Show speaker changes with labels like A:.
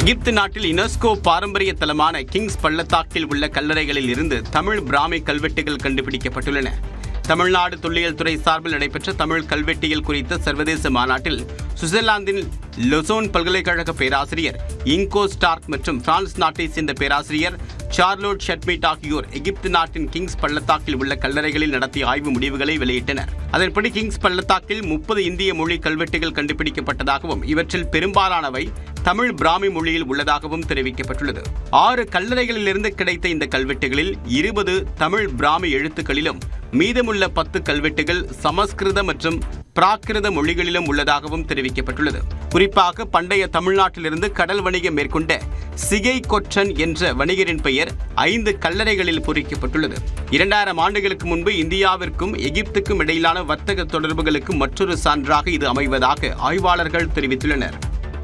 A: எகிப்து நாட்டில் யுனெஸ்கோ பாரம்பரிய தலமான கிங்ஸ் பள்ளத்தாக்கில் உள்ள கல்லறைகளில் இருந்து தமிழ் பிராமி கல்வெட்டுகள் கண்டுபிடிக்கப்பட்டுள்ளன. தமிழ்நாடு தொல்லியல் துறை சார்பில் நடைபெற்ற தமிழ் கல்வெட்டியல் குறித்த சர்வதேச மாநாட்டில் சுவிட்சர்லாந்தின் லொசோன் பல்கலைக்கழக பேராசிரியர் இங்கோ ஸ்டார்க் மற்றும் பிரான்ஸ் நாட்டை சேர்ந்த பேராசிரியர் சார்லோட் ஷட்மிட் ஆகியோர் எகிப்து நாட்டின் கிங்ஸ் பள்ளத்தாக்கில் உள்ள கல்லறைகளில் நடத்திய ஆய்வு முடிவுகளை வெளியிட்டனர். அதன்படி கிங்ஸ் பள்ளத்தாக்கில் 30 இந்திய மொழி கல்வெட்டுகள் கண்டுபிடிக்கப்பட்டதாகவும் இவற்றில் பெரும்பாலானவை தமிழ் பிராமி மொழியில் உள்ளதாகவும் தெரிவிக்கப்பட்டுள்ளது. 6 கல்லறைகளிலிருந்து கிடைத்த இந்த கல்வெட்டுகளில் 20 தமிழ் பிராமி எழுத்துக்களிலும் மீதமுள்ள 10 கல்வெட்டுகள் சமஸ்கிருத மற்றும் பிராகிருத மொழிகளிலும் உள்ளதாகவும் தெரிவிக்கப்பட்டுள்ளது. குறிப்பாக பண்டைய தமிழ்நாட்டிலிருந்து கடல் வணிகம் மேற்கொண்ட சிகை கொற்றன் என்ற வணிகரின் பெயர் 5 கல்லறைகளில் பொறிக்கப்பட்டுள்ளது. 2000 ஆண்டுகளுக்கு முன்பு இந்தியாவிற்கும் எகிப்துக்கும் இடையிலான வர்த்தக தொடர்புகளுக்கு மற்றொரு சான்றாக இது அமைவதாக ஆய்வாளர்கள் தெரிவித்துள்ளனர்.